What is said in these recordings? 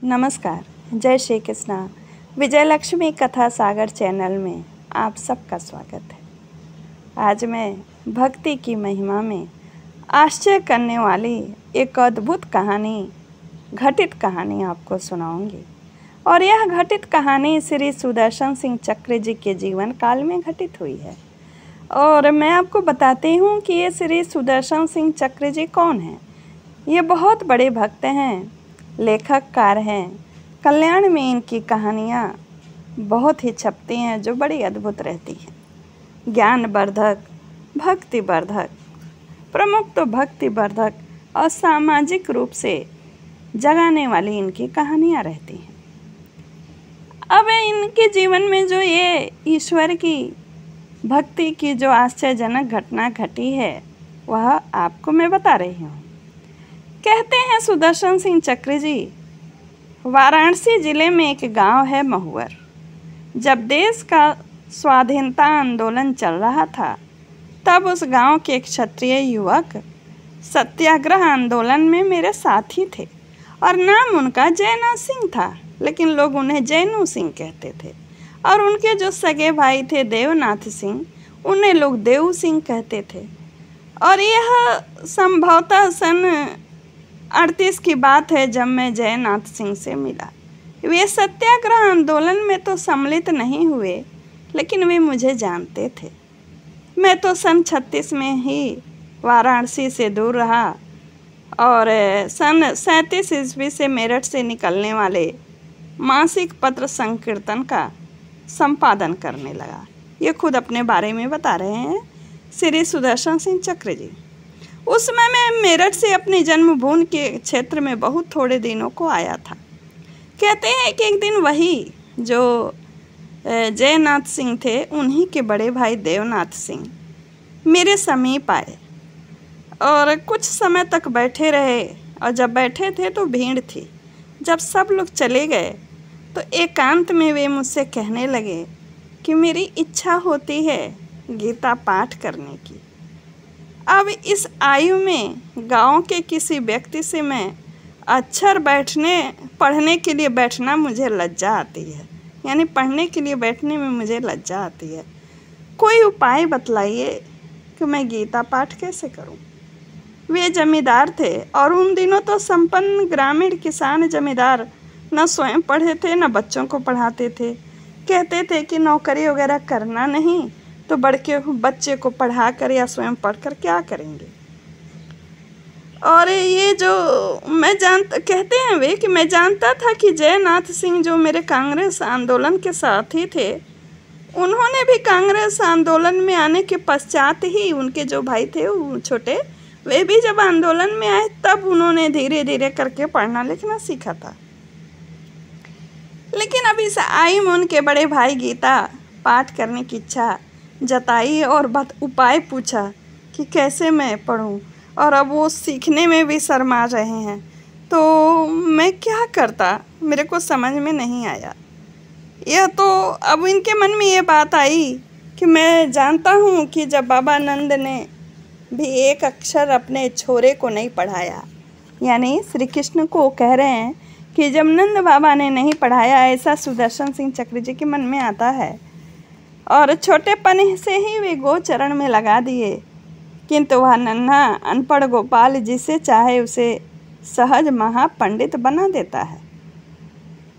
नमस्कार, जय श्री कृष्णा। विजय लक्ष्मी कथा सागर चैनल में आप सबका स्वागत है। आज मैं भक्ति की महिमा में आश्चर्य करने वाली एक अद्भुत घटित कहानी आपको सुनाऊंगी। और यह घटित कहानी श्री सुदर्शन सिंह चक्र जी के जीवन काल में घटित हुई है। और मैं आपको बताती हूँ कि ये श्री सुदर्शन सिंह चक्र जी कौन हैं। ये बहुत बड़े भक्त हैं, लेखककार हैं। कल्याण में इनकी कहानियाँ बहुत ही छपती हैं जो बड़ी अद्भुत रहती हैं। ज्ञानवर्धक, भक्तिवर्धक, प्रमुख तो भक्तिवर्धक और सामाजिक रूप से जगाने वाली इनकी कहानियाँ रहती हैं। अब इनके जीवन में जो ये ईश्वर की भक्ति की जो आश्चर्यजनक घटना घटी है वह आपको मैं बता रही हूँ। कहते हैं सुदर्शन सिंह चक्र जी, वाराणसी जिले में एक गांव है महुवर। जब देश का स्वाधीनता आंदोलन चल रहा था तब उस गांव के एक क्षत्रिय युवक सत्याग्रह आंदोलन में मेरे साथी थे और नाम उनका जयनाथ सिंह था, लेकिन लोग उन्हें जैनू सिंह कहते थे। और उनके जो सगे भाई थे देवनाथ सिंह, उन्हें लोग देऊ सिंह कहते थे। और यह संभवतः सन 38 की बात है जब मैं जयनाथ सिंह से मिला। वे सत्याग्रह आंदोलन में तो सम्मिलित नहीं हुए, लेकिन वे मुझे जानते थे। मैं तो सन 36 में ही वाराणसी से दूर रहा और सन 37 ईस्वी से मेरठ से निकलने वाले मासिक पत्र संकीर्तन का संपादन करने लगा। ये खुद अपने बारे में बता रहे हैं श्री सुदर्शन सिंह चक्र जी। उस समय मैं मेरठ से अपनी जन्मभूमि के क्षेत्र में बहुत थोड़े दिनों को आया था। कहते हैं कि एक दिन वही जो जयनाथ सिंह थे, उन्हीं के बड़े भाई देवनाथ सिंह मेरे समीप आए और कुछ समय तक बैठे रहे। और जब बैठे थे तो भीड़ थी। जब सब लोग चले गए तो एकांत में वे मुझसे कहने लगे कि मेरी इच्छा होती है गीता पाठ करने की। अब इस आयु में गांव के किसी व्यक्ति से मैं अक्षर पढ़ने के लिए बैठना मुझे लज्जा आती है, यानी पढ़ने के लिए बैठने में मुझे लज्जा आती है। कोई उपाय बतलाइए कि मैं गीता पाठ कैसे करूं। वे जमींदार थे और उन दिनों तो संपन्न ग्रामीण किसान जमींदार न स्वयं पढ़े थे न बच्चों को पढ़ाते थे। कहते थे कि नौकरी वगैरह करना नहीं तो बच्चे को पढ़ा कर या स्वयं पढ़कर क्या करेंगे। और ये जो कहते हैं वे कि मैं जानता था कि जयनाथ सिंह जो मेरे कांग्रेस आंदोलन के साथी थे, उन्होंने भी कांग्रेस आंदोलन में आने के पश्चात ही उनके जो भाई थे वो छोटे, वे भी जब आंदोलन में आए तब उन्होंने धीरे धीरे करके पढ़ना लिखना सीखा था। लेकिन अब इस आयु में उनके बड़े भाई गीता पाठ करने की इच्छा जताई और उपाय पूछा कि कैसे मैं पढूं। और अब वो सीखने में भी शर्मा रहे हैं, तो मैं क्या करता, मेरे को समझ में नहीं आया। यह तो अब इनके मन में ये बात आई कि मैं जानता हूँ कि जब बाबा नंद ने भी एक अक्षर अपने छोरे को नहीं पढ़ाया, यानी श्री कृष्ण को कह रहे हैं कि जब नंद बाबा ने नहीं पढ़ाया, ऐसा सुदर्शन सिंह चक्र जी के मन में आता है। और छोटेपन से ही वे गोचरण में लगा दिए, किंतु वह नन्हा अनपढ़ गोपाल जिसे चाहे उसे सहज महापंडित बना देता है।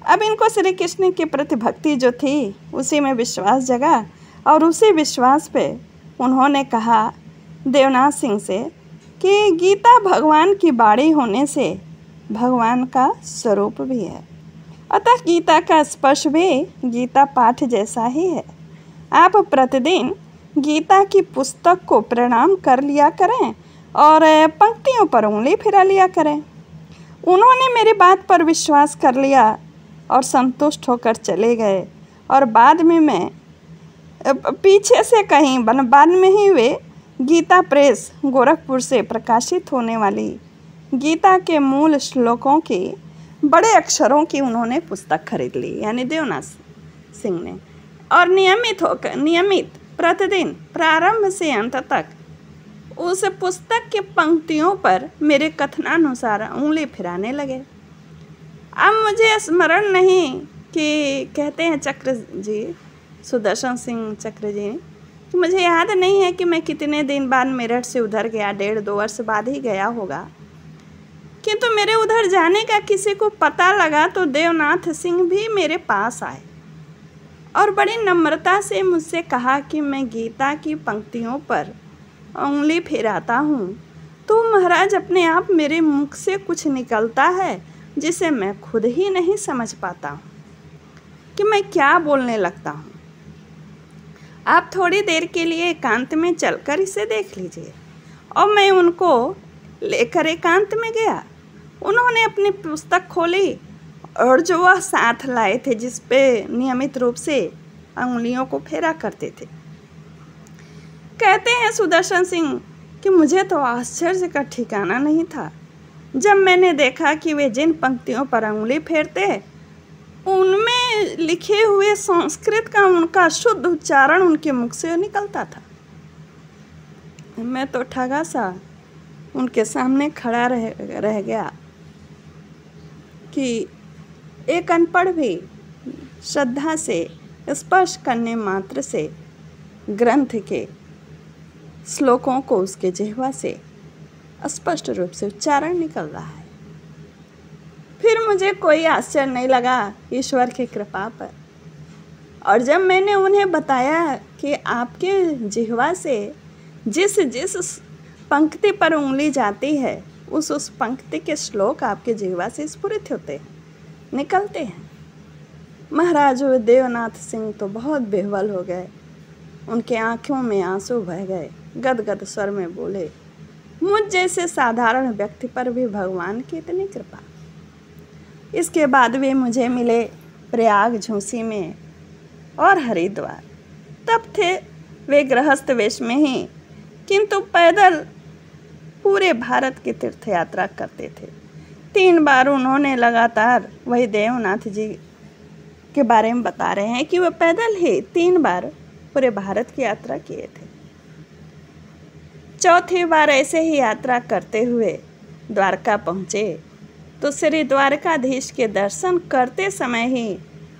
अब इनको श्री कृष्ण के प्रति भक्ति जो थी उसी में विश्वास जगा और उसी विश्वास पे उन्होंने कहा देवनाथ सिंह से कि गीता भगवान की बाणी होने से भगवान का स्वरूप भी है, अतः गीता का स्पर्श भी गीता पाठ जैसा ही है। आप प्रतिदिन गीता की पुस्तक को प्रणाम कर लिया करें और पंक्तियों पर उंगली फिरा लिया करें। उन्होंने मेरी बात पर विश्वास कर लिया और संतुष्ट होकर चले गए। और बाद में मैं पीछे से कहीं बाद में ही वे गीता प्रेस गोरखपुर से प्रकाशित होने वाली गीता के मूल श्लोकों की बड़े अक्षरों की उन्होंने पुस्तक खरीद ली, यानी देवनाथ सिंह ने। और नियमित प्रतिदिन प्रारंभ से अंत तक उस पुस्तक की पंक्तियों पर मेरे कथनानुसार उंगली फिराने लगे। अब मुझे स्मरण नहीं कि कहते हैं चक्र जी, सुदर्शन सिंह चक्र जी, कि मुझे याद नहीं है कि मैं कितने दिन बाद मेरठ से उधर गया, 1.5-2 वर्ष बाद ही गया होगा। किंतु मेरे उधर जाने का किसी को पता लगा तो देवनाथ सिंह भी मेरे पास आए और बड़ी नम्रता से मुझसे कहा कि मैं गीता की पंक्तियों पर उंगली फेराता हूँ तो महाराज अपने आप मेरे मुख से कुछ निकलता है जिसे मैं खुद ही नहीं समझ पाता हूँ कि मैं क्या बोलने लगता हूँ। आप थोड़ी देर के लिए एकांत में चलकर इसे देख लीजिए। और मैं उनको लेकर एकांत में गया। उन्होंने अपनी पुस्तक खोली और जो वह साथ लाए थे जिस पे नियमित रूप से अंगुलियों को फेरा करते थे, कहते हैं सुदर्शन सिंह कि मुझे तो आश्चर्य का ठिकाना नहीं था जब मैंने देखा कि वे जिन पंक्तियों पर अंगुली फेरते उनमें लिखे हुए संस्कृत का उनका शुद्ध उच्चारण उनके मुख से निकलता था। मैं तो ठगा सा उनके सामने खड़ा रह गया कि एक अनपढ़ भी श्रद्धा से स्पर्श करने मात्र से ग्रंथ के श्लोकों को उसके जिह्वा से स्पष्ट रूप से उच्चारण निकल रहा है। फिर मुझे कोई आश्चर्य नहीं लगा ईश्वर की कृपा पर। और जब मैंने उन्हें बताया कि आपके जिह्वा से जिस जिस पंक्ति पर उंगली जाती है उस पंक्ति के श्लोक आपके जिह्वा से स्फुरित होते हैं, निकलते हैं, महाराज देवनाथ सिंह तो बहुत बेहवल हो गए। उनके आंखों में आंसू बह गए। गदगद स्वर में बोले, मुझ जैसे साधारण व्यक्ति पर भी भगवान की इतनी कृपा। इसके बाद वे मुझे मिले प्रयाग झूसी में और हरिद्वार। तब थे वे गृहस्थ वेश में ही, किंतु पैदल पूरे भारत की तीर्थ यात्रा करते थे। 3 बार उन्होंने लगातार, वही देवनाथ जी के बारे में बता रहे हैं कि वह पैदल ही 3 बार पूरे भारत की यात्रा किए थे। चौथी बार ऐसे ही यात्रा करते हुए द्वारका पहुँचे तो श्री द्वारकाधीश के दर्शन करते समय ही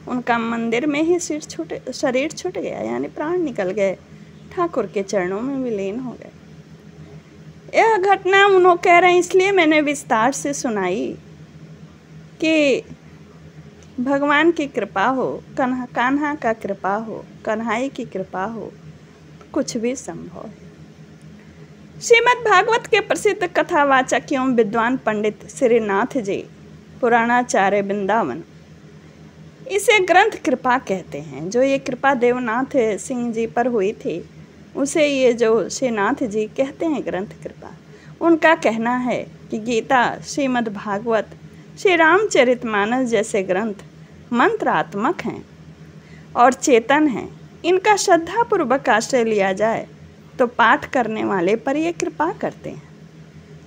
उनका मंदिर में ही शरीर छूट गया, यानी प्राण निकल गए, ठाकुर के चरणों में विलीन हो गए। यह घटना उन्होंने कह रहे हैं, इसलिए मैंने विस्तार से सुनाई कि भगवान की कृपा हो, कान्हा का कृपा हो, कन्हाई की कृपा हो, कुछ भी संभव है। श्रीमद् भागवत के प्रसिद्ध कथावाचक एवं विद्वान पंडित श्रीनाथ जी पुराणाचार्य वृंदावन, इसे ग्रंथ कृपा कहते हैं। जो ये कृपा देवनाथ सिंह जी पर हुई थी उसे ये जो श्रीनाथ जी कहते हैं ग्रंथ कृपा। उनका कहना है कि गीता, श्रीमद् भागवत, श्री रामचरितमानस जैसे ग्रंथ मंत्रात्मक हैं और चेतन हैं। इनका श्रद्धापूर्वक आश्रय लिया जाए तो पाठ करने वाले पर ये कृपा करते हैं।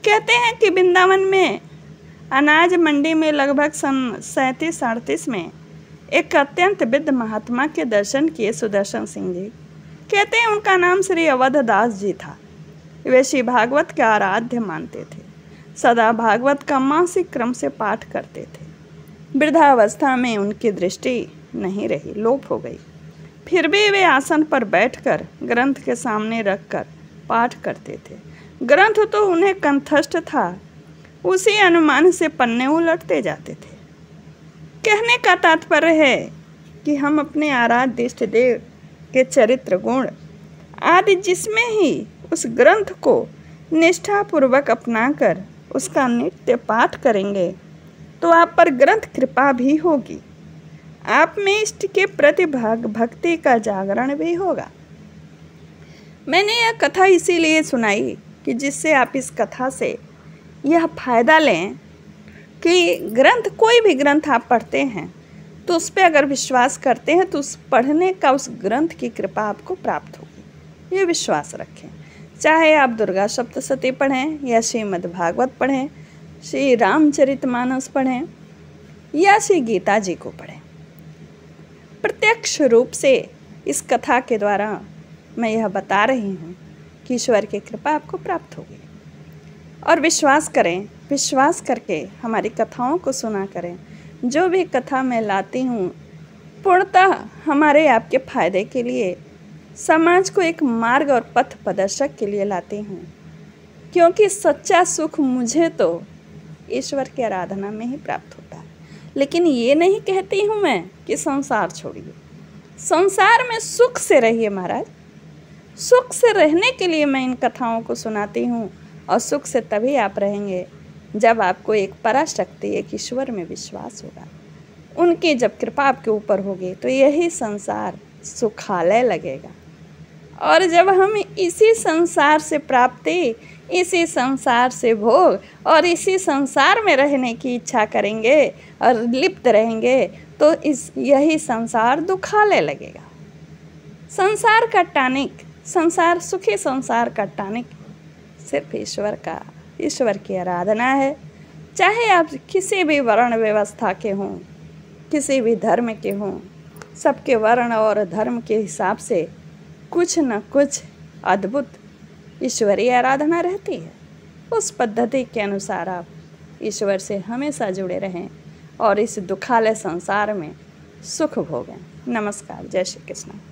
कहते हैं कि वृंदावन में अनाज मंडी में लगभग सन 37-38 में एक अत्यंत विद्ध महात्मा के दर्शन किए सुदर्शन सिंह जी। कहते हैं उनका नाम श्री अवधदास जी था। वे श्री भागवत के आराध्य मानते थे। सदा भागवत का मासिक क्रम से पाठ करते थे। वृद्धावस्था में उनकी दृष्टि नहीं रही, लोप हो गई। फिर भी वे आसन पर बैठकर ग्रंथ के सामने रखकर पाठ करते थे। ग्रंथ तो उन्हें कंठस्थ था, उसी अनुमान से पन्ने उलटते जाते थे। कहने का तात्पर्य है कि हम अपने आराध्य इष्ट देव के चरित्र गुण आदि जिसमें ही उस ग्रंथ को निष्ठापूर्वक अपनाकर उसका नित्य पाठ करेंगे तो आप पर ग्रंथ कृपा भी होगी। आप में इष्ट के प्रति भक्ति का जागरण भी होगा। मैंने यह कथा इसीलिए सुनाई कि जिससे आप इस कथा से यह फायदा लें कि ग्रंथ, कोई भी ग्रंथ आप पढ़ते हैं तो उस पर अगर विश्वास करते हैं तो उस पढ़ने का उस ग्रंथ की कृपा आपको प्राप्त होगी। ये विश्वास रखें। चाहे आप दुर्गा सप्तशती पढ़ें या श्रीमद् भागवत पढ़ें, श्री रामचरितमानस पढ़ें या श्री गीता जी को पढ़ें, प्रत्यक्ष रूप से इस कथा के द्वारा मैं यह बता रही हूँ कि ईश्वर की कृपा आपको प्राप्त होगी। और विश्वास करें, विश्वास करके हमारी कथाओं को सुना करें। जो भी कथा मैं लाती हूँ पूर्णतः हमारे आपके फायदे के लिए, समाज को एक मार्ग और पथ प्रदर्शक के लिए लाती हूँ, क्योंकि सच्चा सुख मुझे तो ईश्वर की आराधना में ही प्राप्त होता है। लेकिन ये नहीं कहती हूँ मैं कि संसार छोड़िए, संसार में सुख से रहिए महाराज। सुख से रहने के लिए मैं इन कथाओं को सुनाती हूँ, और सुख से तभी आप रहेंगे जब आपको एक पराशक्ति, एक ईश्वर में विश्वास होगा। उनकी जब कृपा आपके ऊपर होगी तो यही संसार सुखालय लगेगा। और जब हम इसी संसार से प्राप्ति, इसी संसार से भोग और इसी संसार में रहने की इच्छा करेंगे और लिप्त रहेंगे तो यही संसार दुखालय लगेगा। संसार का टानिक, संसार सुखी संसार का टानिक सिर्फ ईश्वर की आराधना है। चाहे आप किसी भी वर्ण व्यवस्था के हों, किसी भी धर्म के हों, सबके वर्ण और धर्म के हिसाब से कुछ न कुछ अद्भुत ईश्वरीय आराधना रहती है। उस पद्धति के अनुसार आप ईश्वर से हमेशा जुड़े रहें और इस दुखालय संसार में सुख भोगें। नमस्कार, जय श्री कृष्ण।